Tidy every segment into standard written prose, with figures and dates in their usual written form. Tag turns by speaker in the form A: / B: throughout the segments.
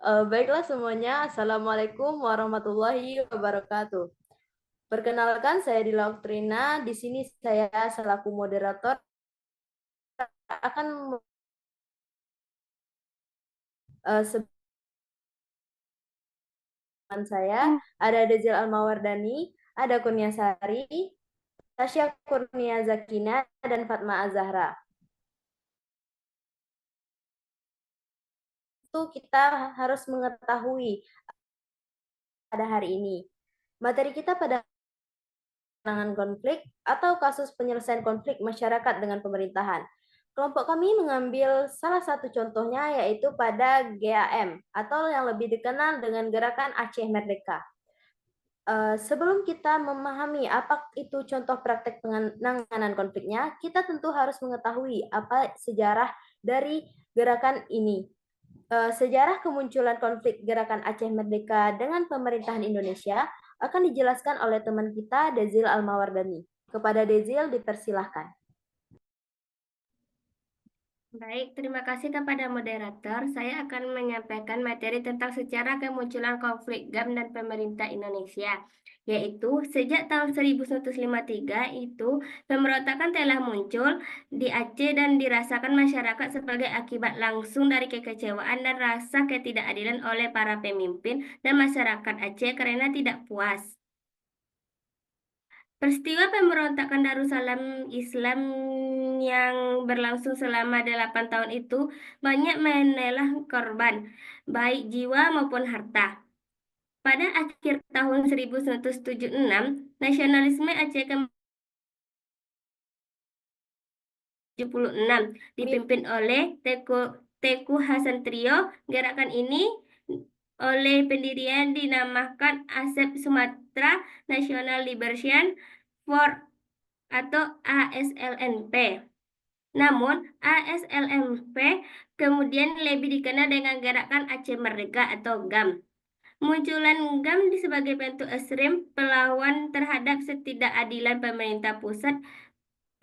A: Baiklah semuanya, Assalamualaikum warahmatullahi wabarakatuh. Perkenalkan, saya Dila Oktrina. Di sini saya selaku moderator akan sebelum saya ada Dezil Almawardani, ada Kurnia Sari, Tasya Kurnia Zakina, dan Fatma Azahra. Itu kita harus mengetahui pada hari ini. Materi kita pada penanganan konflik atau kasus penyelesaian konflik masyarakat dengan pemerintahan. Kelompok kami mengambil salah satu contohnya yaitu pada GAM atau yang lebih dikenal dengan Gerakan Aceh Merdeka. Sebelum kita memahami apa itu contoh praktek penanganan konfliknya, kita tentu harus mengetahui apa sejarah dari gerakan ini. Sejarah kemunculan konflik Gerakan Aceh Merdeka dengan pemerintahan Indonesia akan dijelaskan oleh teman kita Dezil Almawardani. Kepada Dezil dipersilahkan.
B: Baik, terima kasih kepada moderator. Saya akan menyampaikan materi tentang sejarah kemunculan konflik GAM dan pemerintah Indonesia, yaitu sejak tahun 1953 itu pemberontakan telah muncul di Aceh dan dirasakan masyarakat sebagai akibat langsung dari kekecewaan dan rasa ketidakadilan oleh para pemimpin dan masyarakat Aceh karena tidak puas. Peristiwa pemberontakan Darussalam Islam yang berlangsung selama 8 tahun itu banyak menelan korban, baik jiwa maupun harta. Pada akhir tahun 1976, nasionalisme Aceh ke-76 dipimpin oleh Teku Hasan Trio. Gerakan ini oleh pendirian dinamakan ASEP Sumatera National Liberation Front atau ASLNP. Namun, ASLNP kemudian lebih dikenal dengan Gerakan Aceh Merdeka atau GAM. Munculan GAM sebagai bentuk ekstrem pelawan terhadap ketidakadilan pemerintah pusat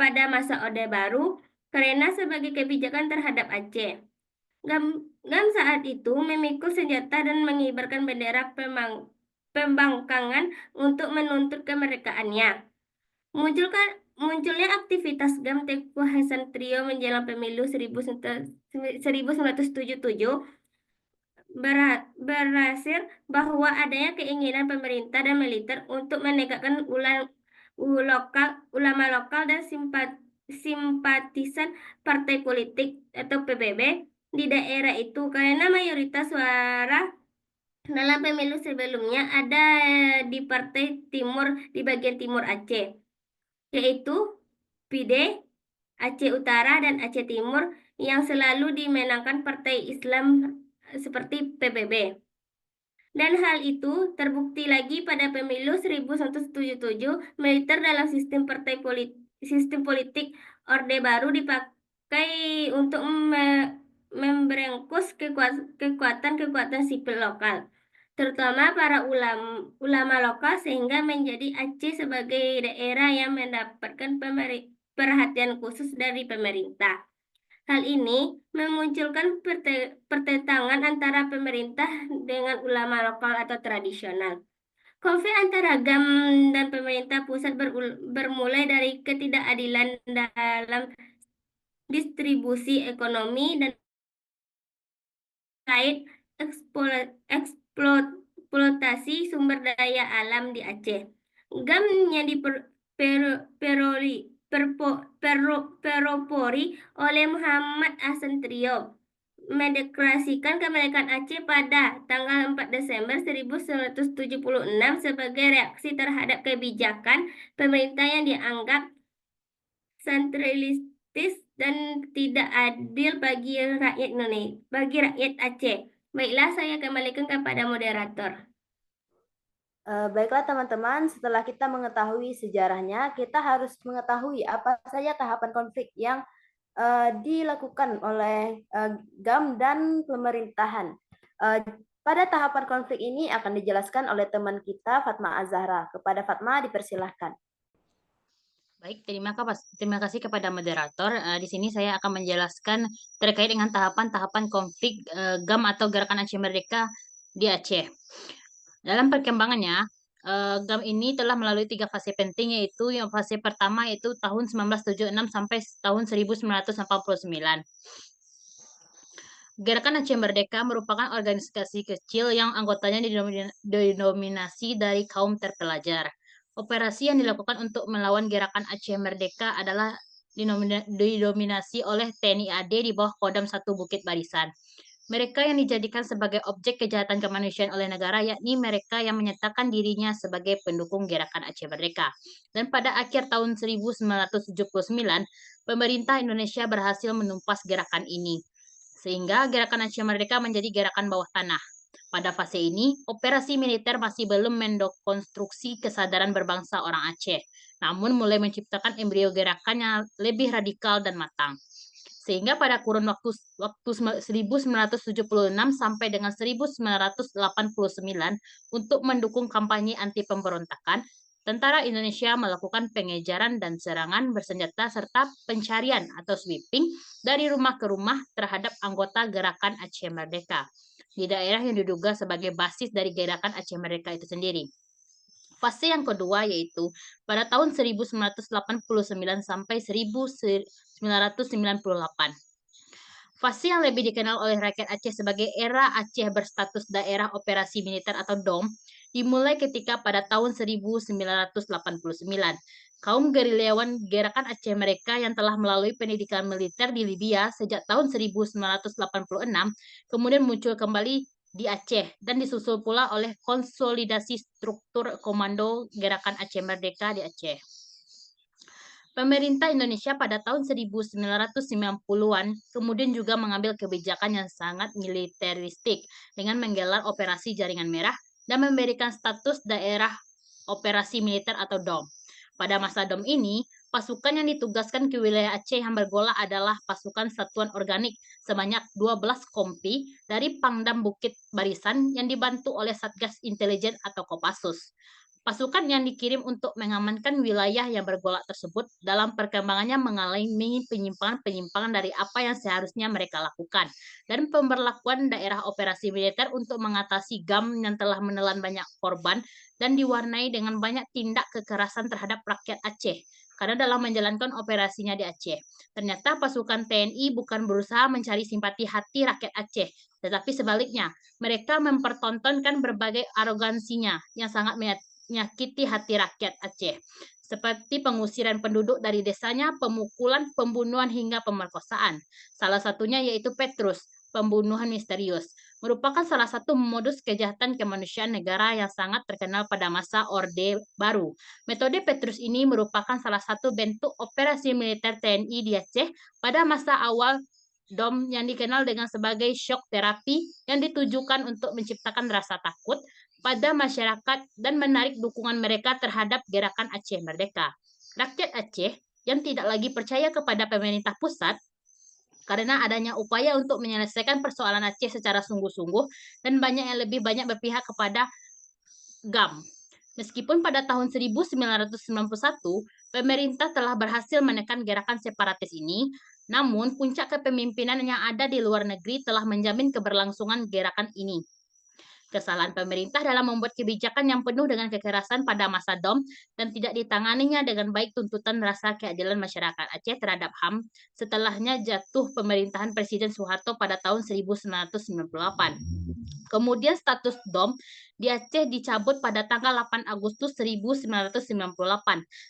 B: pada masa Orde Baru karena sebagai kebijakan terhadap Aceh. GAM saat itu memikul senjata dan mengibarkan bendera pembangkangan untuk menuntut kemerdekaannya. Munculnya aktivitas GAM Teku Hasan Trio menjelang pemilu 1977 berhasil bahwa adanya keinginan pemerintah dan militer untuk menegakkan ulama lokal dan simpatisan partai politik atau PBB di daerah itu karena mayoritas suara dalam pemilu sebelumnya ada di partai timur di bagian timur Aceh, yaitu PIDE, Aceh Utara, dan Aceh Timur yang selalu dimenangkan partai Islam seperti PBB. Dan hal itu terbukti lagi pada pemilu 1977, militer dalam sistem politik Orde Baru dipakai untuk memberengkus kekuatan sipil lokal, terutama para ulama lokal sehingga menjadi Aceh sebagai daerah yang mendapatkan perhatian khusus dari pemerintah. Hal ini memunculkan pertentangan antara pemerintah dengan ulama lokal atau tradisional. Konflik antara GAM dan pemerintah pusat bermulai dari ketidakadilan dalam distribusi ekonomi dan terkait eksploitasi sumber daya alam di Aceh. GAM yang diperopori oleh Muhammad Hasan Trio mendeklarasikan kemerdekaan Aceh pada tanggal 4 Desember 1976 sebagai reaksi terhadap kebijakan pemerintah yang dianggap sentralistis dan tidak adil bagi rakyat Indonesia, bagi rakyat Aceh. Baiklah, saya kembalikan kepada moderator.
A: Baiklah teman-teman, setelah kita mengetahui sejarahnya, kita harus mengetahui apa saja tahapan konflik yang dilakukan oleh GAM dan pemerintahan. Pada tahapan konflik ini akan dijelaskan oleh teman kita Fatma Azahra. Kepada Fatma dipersilahkan.
C: Baik, terima kasih kepada moderator. Di sini saya akan menjelaskan terkait dengan tahapan-tahapan konflik GAM atau Gerakan Aceh Merdeka di Aceh. Dalam perkembangannya, GAM ini telah melalui 3 fase penting, yaitu yang fase pertama yaitu tahun 1976 sampai tahun 1989. Gerakan Aceh Merdeka merupakan organisasi kecil yang anggotanya didominasi dari kaum terpelajar. Operasi yang dilakukan untuk melawan Gerakan Aceh Merdeka adalah didominasi oleh TNI AD di bawah Kodam 1 Bukit Barisan. Mereka yang dijadikan sebagai objek kejahatan kemanusiaan oleh negara, yakni mereka yang menyatakan dirinya sebagai pendukung Gerakan Aceh Merdeka. Dan pada akhir tahun 1979, pemerintah Indonesia berhasil menumpas gerakan ini, sehingga Gerakan Aceh Merdeka menjadi gerakan bawah tanah. Pada fase ini, operasi militer masih belum mendekonstruksi kesadaran berbangsa orang Aceh, namun mulai menciptakan embrio gerakan yang lebih radikal dan matang. Sehingga pada kurun waktu 1976 sampai dengan 1989 untuk mendukung kampanye anti pemberontakan, tentara Indonesia melakukan pengejaran dan serangan bersenjata serta pencarian atau sweeping dari rumah ke rumah terhadap anggota Gerakan Aceh Merdeka di daerah yang diduga sebagai basis dari Gerakan Aceh Merdeka itu sendiri. Fase yang kedua yaitu pada tahun 1989 sampai 1998. Fase yang lebih dikenal oleh rakyat Aceh sebagai era Aceh berstatus daerah operasi militer atau DOM dimulai ketika pada tahun 1989 kaum gerilyawan Gerakan Aceh Merdeka yang telah melalui pendidikan militer di Libya sejak tahun 1986 kemudian muncul kembali di Aceh dan disusul pula oleh konsolidasi struktur komando Gerakan Aceh Merdeka di Aceh. Pemerintah Indonesia pada tahun 1990-an kemudian juga mengambil kebijakan yang sangat militeristik dengan menggelar operasi Jaringan Merah dan memberikan status daerah operasi militer atau DOM. Pada masa DOM ini, pasukan yang ditugaskan ke wilayah Aceh yang bergolak adalah pasukan satuan organik sebanyak 12 kompi dari Pangdam Bukit Barisan yang dibantu oleh Satgas Intelijen atau Kopassus. Pasukan yang dikirim untuk mengamankan wilayah yang bergolak tersebut dalam perkembangannya mengalami penyimpangan-penyimpangan dari apa yang seharusnya mereka lakukan dan pemberlakuan daerah operasi militer untuk mengatasi GAM yang telah menelan banyak korban dan diwarnai dengan banyak tindak kekerasan terhadap rakyat Aceh karena dalam menjalankan operasinya di Aceh. Ternyata pasukan TNI bukan berusaha mencari simpati hati rakyat Aceh, tetapi sebaliknya, mereka mempertontonkan berbagai arogansinya yang sangat menyakiti hati rakyat Aceh, seperti pengusiran penduduk dari desanya, pemukulan, pembunuhan, hingga pemerkosaan. Salah satunya yaitu Petrus, pembunuhan misterius, merupakan salah satu modus kejahatan kemanusiaan negara yang sangat terkenal pada masa Orde Baru. Metode Petrus ini merupakan salah satu bentuk operasi militer TNI di Aceh pada masa awal DOM yang dikenal dengan sebagai shock terapi yang ditujukan untuk menciptakan rasa takut pada masyarakat dan menarik dukungan mereka terhadap Gerakan Aceh Merdeka. Rakyat Aceh yang tidak lagi percaya kepada pemerintah pusat karena adanya upaya untuk menyelesaikan persoalan Aceh secara sungguh-sungguh dan banyak yang lebih banyak berpihak kepada GAM. Meskipun pada tahun 1991 pemerintah telah berhasil menekan gerakan separatis ini, namun puncak kepemimpinan yang ada di luar negeri telah menjamin keberlangsungan gerakan ini. Kesalahan pemerintah dalam membuat kebijakan yang penuh dengan kekerasan pada masa DOM dan tidak ditanganinya dengan baik tuntutan rasa keadilan masyarakat Aceh terhadap HAM setelahnya jatuh pemerintahan Presiden Soeharto pada tahun 1998. Kemudian status DOM di Aceh dicabut pada tanggal 8 Agustus 1998.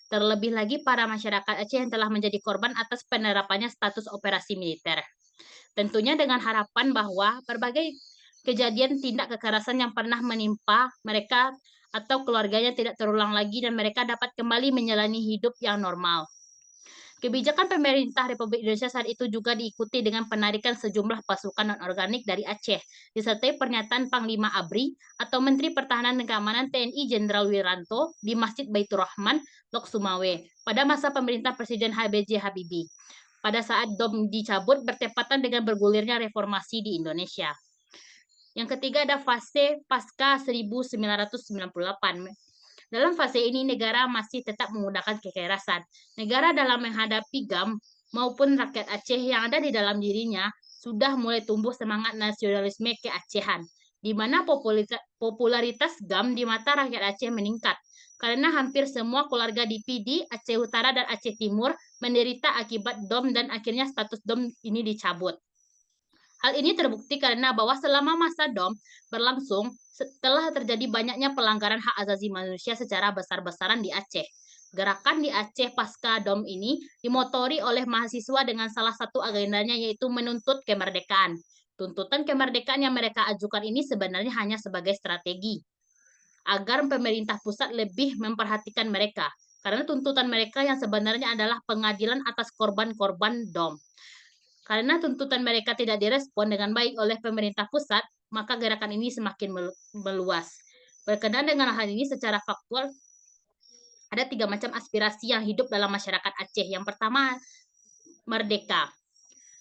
C: Terlebih lagi para masyarakat Aceh yang telah menjadi korban atas penerapannya status operasi militer. Tentunya dengan harapan bahwa berbagai kejadian tindak kekerasan yang pernah menimpa mereka atau keluarganya tidak terulang lagi dan mereka dapat kembali menjalani hidup yang normal. Kebijakan pemerintah Republik Indonesia saat itu juga diikuti dengan penarikan sejumlah pasukan non-organik dari Aceh, disertai pernyataan Panglima ABRI atau Menteri Pertahanan dan Keamanan TNI Jenderal Wiranto di Masjid Baitur Rahman, Lok Sumawe, pada masa pemerintah Presiden HBJ Habibie. Pada saat DOM dicabut bertepatan dengan bergulirnya reformasi di Indonesia. Yang ketiga ada fase pasca 1998. Dalam fase ini, negara masih tetap menggunakan kekerasan. Negara dalam menghadapi GAM maupun rakyat Aceh yang ada di dalam dirinya sudah mulai tumbuh semangat nasionalisme keacehan, di mana popularitas GAM di mata rakyat Aceh meningkat, karena hampir semua keluarga di PD, Aceh Utara, dan Aceh Timur menderita akibat DOM dan akhirnya status DOM ini dicabut. Hal ini terbukti karena bahwa selama masa DOM berlangsung, setelah terjadi banyaknya pelanggaran hak asasi manusia secara besar-besaran di Aceh. Gerakan di Aceh pasca DOM ini dimotori oleh mahasiswa dengan salah satu agendanya yaitu menuntut kemerdekaan. Tuntutan kemerdekaan yang mereka ajukan ini sebenarnya hanya sebagai strategi agar pemerintah pusat lebih memperhatikan mereka. Karena tuntutan mereka yang sebenarnya adalah pengadilan atas korban-korban DOM. Karena tuntutan mereka tidak direspon dengan baik oleh pemerintah pusat, maka gerakan ini semakin meluas. Berkenaan dengan hal ini secara faktual, ada 3 macam aspirasi yang hidup dalam masyarakat Aceh. Yang pertama, merdeka,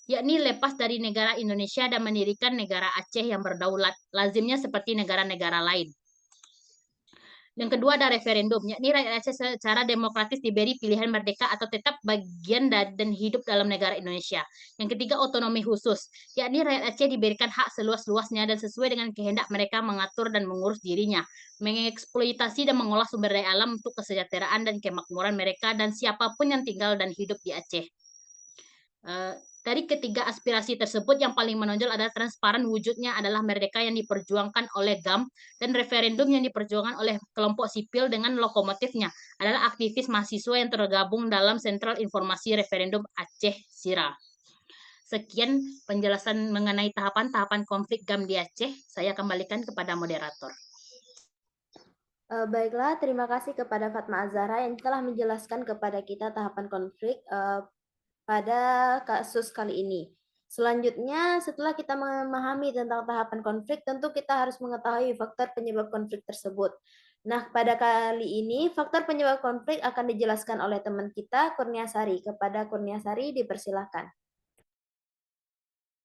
C: yakni lepas dari negara Indonesia dan mendirikan negara Aceh yang berdaulat, lazimnya seperti negara-negara lain. Yang kedua ada referendum, yakni rakyat Aceh secara demokratis diberi pilihan merdeka atau tetap bagian dan hidup dalam negara Indonesia. Yang ketiga otonomi khusus, yakni rakyat Aceh diberikan hak seluas-luasnya dan sesuai dengan kehendak mereka mengatur dan mengurus dirinya, mengeksploitasi dan mengolah sumber daya alam untuk kesejahteraan dan kemakmuran mereka dan siapapun yang tinggal dan hidup di Aceh. Dari ketiga aspirasi tersebut, yang paling menonjol adalah transparan wujudnya adalah merdeka yang diperjuangkan oleh GAM dan referendum yang diperjuangkan oleh kelompok sipil dengan lokomotifnya adalah aktivis mahasiswa yang tergabung dalam Sentral Informasi Referendum Aceh Sira. Sekian penjelasan mengenai tahapan-tahapan konflik GAM di Aceh. Saya kembalikan kepada moderator.
A: Baiklah, terima kasih kepada Fatma Azhara yang telah menjelaskan kepada kita tahapan konflik pada kasus kali ini. Selanjutnya, setelah kita memahami tentang tahapan konflik, tentu kita harus mengetahui faktor penyebab konflik tersebut. Nah, pada kali ini, faktor penyebab konflik akan dijelaskan oleh teman kita, Kurniasari. Kepada Kurniasari, dipersilahkan.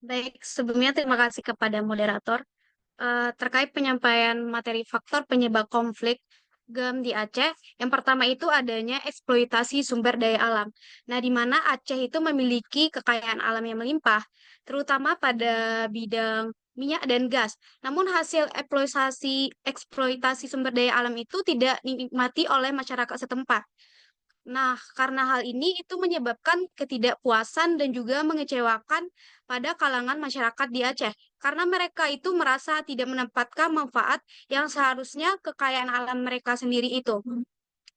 D: Baik, sebelumnya terima kasih kepada moderator. Terkait penyampaian materi faktor penyebab konflik GAM di Aceh, yang pertama itu adanya eksploitasi sumber daya alam. Nah, di mana Aceh itu memiliki kekayaan alam yang melimpah, terutama pada bidang minyak dan gas. Namun hasil eksploitasi sumber daya alam itu tidak dinikmati oleh masyarakat setempat. Nah, karena hal ini itu menyebabkan ketidakpuasan dan juga mengecewakan pada kalangan masyarakat di Aceh, karena mereka itu merasa tidak mendapatkan manfaat yang seharusnya kekayaan alam mereka sendiri itu.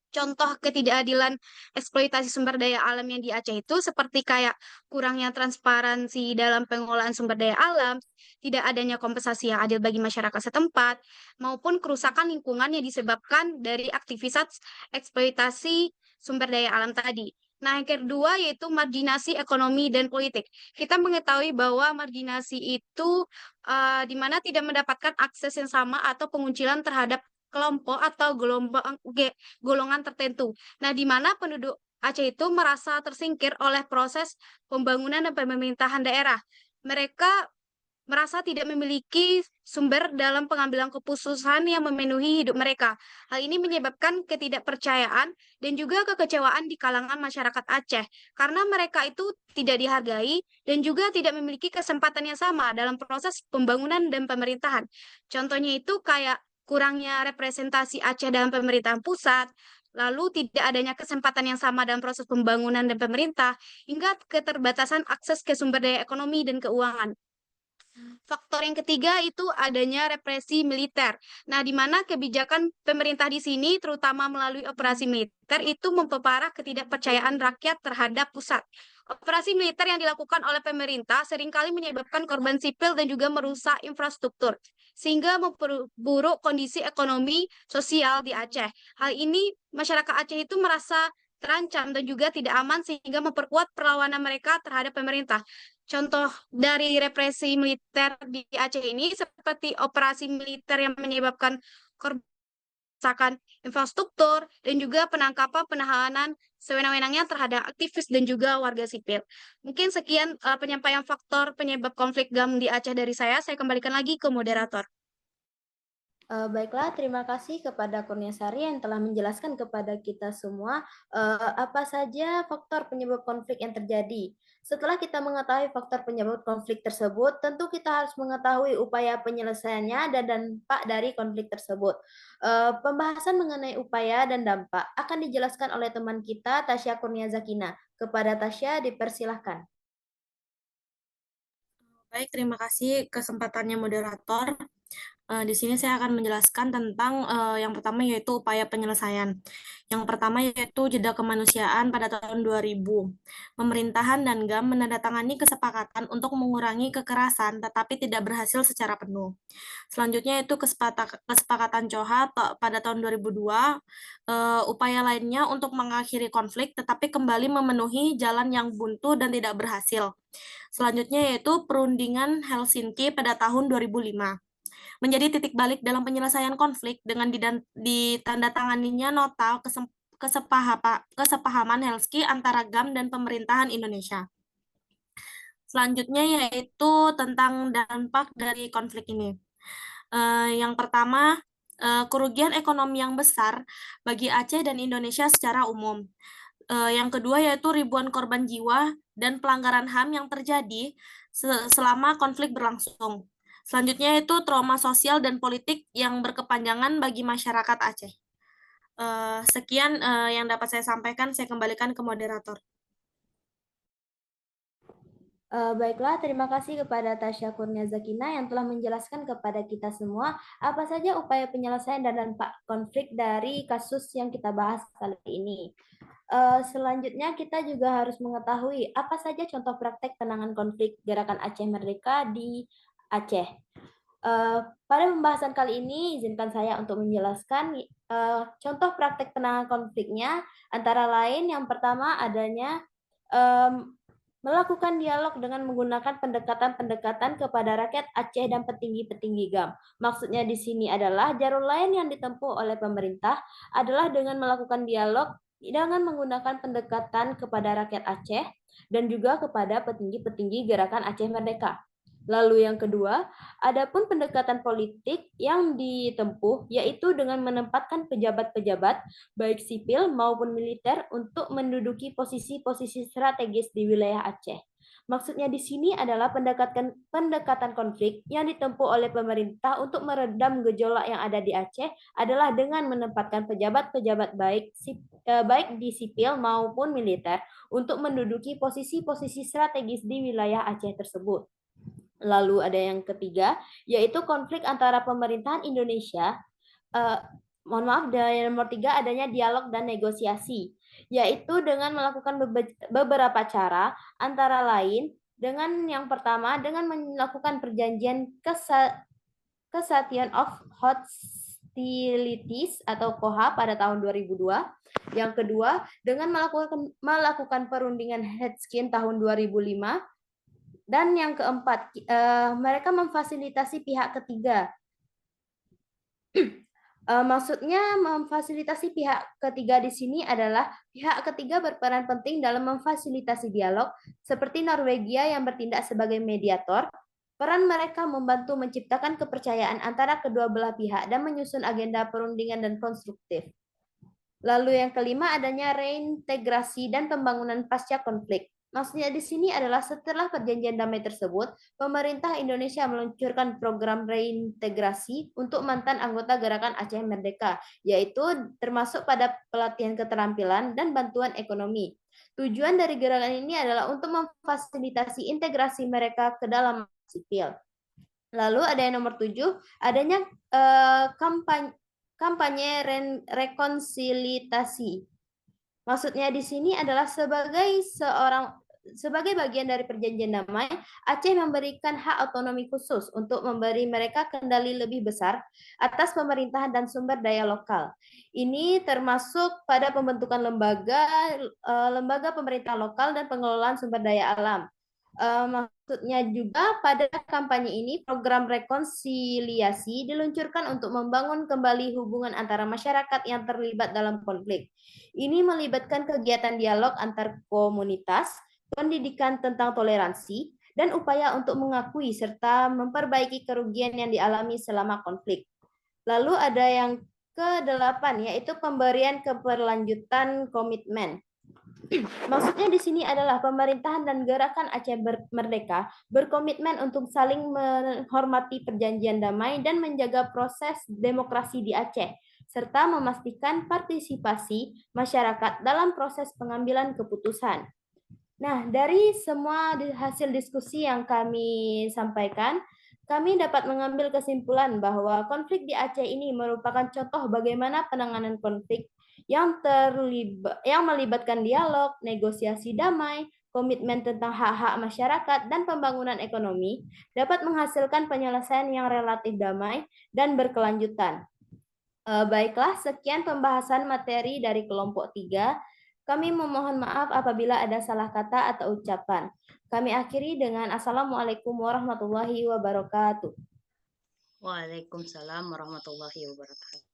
D: Contoh ketidakadilan eksploitasi sumber daya alam yang di Aceh itu seperti kayak kurangnya transparansi dalam pengolahan sumber daya alam, tidak adanya kompensasi yang adil bagi masyarakat setempat, maupun kerusakan lingkungan yang disebabkan dari aktivitas eksploitasi sumber daya alam tadi. Nah, yang kedua yaitu marginasi ekonomi dan politik. Kita mengetahui bahwa marginasi itu di mana tidak mendapatkan akses yang sama atau penguncilan terhadap kelompok atau golongan tertentu. Nah, di mana penduduk Aceh itu merasa tersingkir oleh proses pembangunan dan pemerintahan daerah. Mereka merasa tidak memiliki sumber dalam pengambilan keputusan yang memenuhi hidup mereka. Hal ini menyebabkan ketidakpercayaan dan juga kekecewaan di kalangan masyarakat Aceh, karena mereka itu tidak dihargai dan juga tidak memiliki kesempatan yang sama dalam proses pembangunan dan pemerintahan. Contohnya itu kayak kurangnya representasi Aceh dalam pemerintahan pusat, lalu tidak adanya kesempatan yang sama dalam proses pembangunan dan pemerintah, hingga keterbatasan akses ke sumber daya ekonomi dan keuangan. Faktor yang ketiga itu adanya represi militer. Nah, di mana kebijakan pemerintah di sini, terutama melalui operasi militer, itu memperparah ketidakpercayaan rakyat terhadap pusat. Operasi militer yang dilakukan oleh pemerintah seringkali menyebabkan korban sipil dan juga merusak infrastruktur, sehingga memperburuk kondisi ekonomi sosial di Aceh. Hal ini masyarakat Aceh itu merasa terancam dan juga tidak aman sehingga memperkuat perlawanan mereka terhadap pemerintah. Contoh dari represi militer di Aceh ini seperti operasi militer yang menyebabkan kerusakan infrastruktur dan juga penangkapan penahanan sewenang-wenangnya terhadap aktivis dan juga warga sipil. Mungkin sekian penyampaian faktor penyebab konflik GAM di Aceh dari saya. Saya kembalikan lagi ke moderator.
A: Baiklah, terima kasih kepada Kurniasari yang telah menjelaskan kepada kita semua apa saja faktor penyebab konflik yang terjadi. Setelah kita mengetahui faktor penyebab konflik tersebut, tentu kita harus mengetahui upaya penyelesaiannya dan dampak dari konflik tersebut. Pembahasan mengenai upaya dan dampak akan dijelaskan oleh teman kita, Tasya Kurniazakina. Kepada Tasya, dipersilahkan.
E: Baik, terima kasih kesempatannya moderator. Di sini saya akan menjelaskan tentang yang pertama yaitu upaya penyelesaian. Yang pertama yaitu jeda kemanusiaan pada tahun 2000. Pemerintahan dan GAM menandatangani kesepakatan untuk mengurangi kekerasan tetapi tidak berhasil secara penuh. Selanjutnya itu kesepakatan Coha pada tahun 2002. Upaya lainnya untuk mengakhiri konflik tetapi kembali memenuhi jalan yang buntu dan tidak berhasil. Selanjutnya yaitu perundingan Helsinki pada tahun 2005. Menjadi titik balik dalam penyelesaian konflik dengan ditandatanganinya nota kesepahaman Helsinki antara GAM dan pemerintahan Indonesia. Selanjutnya yaitu tentang dampak dari konflik ini. Yang pertama, kerugian ekonomi yang besar bagi Aceh dan Indonesia secara umum. Yang kedua yaitu ribuan korban jiwa dan pelanggaran HAM yang terjadi selama konflik berlangsung. Selanjutnya itu trauma sosial dan politik yang berkepanjangan bagi masyarakat Aceh. Sekian yang dapat saya sampaikan, saya kembalikan ke moderator.
A: Baiklah, terima kasih kepada Tasya Kurniazakina yang telah menjelaskan kepada kita semua apa saja upaya penyelesaian dan dampak konflik dari kasus yang kita bahas kali ini. Selanjutnya kita juga harus mengetahui apa saja contoh praktek penanganan konflik Gerakan Aceh Merdeka di Aceh. Pada pembahasan kali ini, izinkan saya untuk menjelaskan contoh praktek penanganan konfliknya, antara lain yang pertama adanya melakukan dialog dengan menggunakan pendekatan-pendekatan kepada rakyat Aceh dan petinggi-petinggi GAM. Maksudnya di sini adalah jalur lain yang ditempuh oleh pemerintah adalah dengan melakukan dialog dengan menggunakan pendekatan kepada rakyat Aceh dan juga kepada petinggi-petinggi Gerakan Aceh Merdeka. Lalu yang kedua, adapun pendekatan politik yang ditempuh yaitu dengan menempatkan pejabat-pejabat baik sipil maupun militer untuk menduduki posisi-posisi strategis di wilayah Aceh. Maksudnya di sini adalah pendekatan konflik yang ditempuh oleh pemerintah untuk meredam gejolak yang ada di Aceh adalah dengan menempatkan pejabat-pejabat baik di sipil maupun militer untuk menduduki posisi-posisi strategis di wilayah Aceh tersebut. Lalu ada yang ketiga, yaitu konflik antara pemerintahan Indonesia, dan yang nomor 3 adanya dialog dan negosiasi, yaitu dengan melakukan beberapa cara, antara lain dengan yang pertama, dengan melakukan perjanjian Cessation of Hostilities atau KOHA pada tahun 2002. Yang kedua, dengan melakukan perundingan Helsinki tahun 2005. Dan yang keempat, mereka memfasilitasi pihak ketiga. Maksudnya memfasilitasi pihak ketiga di sini adalah pihak ketiga berperan penting dalam memfasilitasi dialog, seperti Norwegia yang bertindak sebagai mediator. Peran mereka membantu menciptakan kepercayaan antara kedua belah pihak dan menyusun agenda perundingan dan konstruktif. Lalu yang kelima adanya reintegrasi dan pembangunan pasca konflik. Maksudnya di sini adalah setelah perjanjian damai tersebut, pemerintah Indonesia meluncurkan program reintegrasi untuk mantan anggota Gerakan Aceh Merdeka, yaitu termasuk pada pelatihan keterampilan dan bantuan ekonomi. Tujuan dari gerakan ini adalah untuk memfasilitasi integrasi mereka ke dalam sipil. Lalu ada yang nomor 7, adanya kampanye rekonsiliasi. Maksudnya di sini adalah sebagai bagian dari perjanjian damai, Aceh memberikan hak otonomi khusus untuk memberi mereka kendali lebih besar atas pemerintahan dan sumber daya lokal. Ini termasuk pada pembentukan lembaga pemerintah lokal dan pengelolaan sumber daya alam. Maksudnya juga pada kampanye ini program rekonsiliasi diluncurkan untuk membangun kembali hubungan antara masyarakat yang terlibat dalam konflik. Ini melibatkan kegiatan dialog antar komunitas, pendidikan tentang toleransi, dan upaya untuk mengakui serta memperbaiki kerugian yang dialami selama konflik. Lalu ada yang ke-8, yaitu pemberian keberlanjutan komitmen. Maksudnya di sini adalah pemerintahan dan gerakan Aceh Merdeka berkomitmen untuk saling menghormati perjanjian damai dan menjaga proses demokrasi di Aceh, serta memastikan partisipasi masyarakat dalam proses pengambilan keputusan. Nah, dari semua hasil diskusi yang kami sampaikan, kami dapat mengambil kesimpulan bahwa konflik di Aceh ini merupakan contoh bagaimana penanganan konflik yang melibatkan dialog, negosiasi damai, komitmen tentang hak-hak masyarakat, dan pembangunan ekonomi dapat menghasilkan penyelesaian yang relatif damai dan berkelanjutan. Baiklah, sekian pembahasan materi dari kelompok 3. Kami memohon maaf apabila ada salah kata atau ucapan. Kami akhiri dengan Assalamualaikum warahmatullahi wabarakatuh.
C: Waalaikumsalam warahmatullahi wabarakatuh.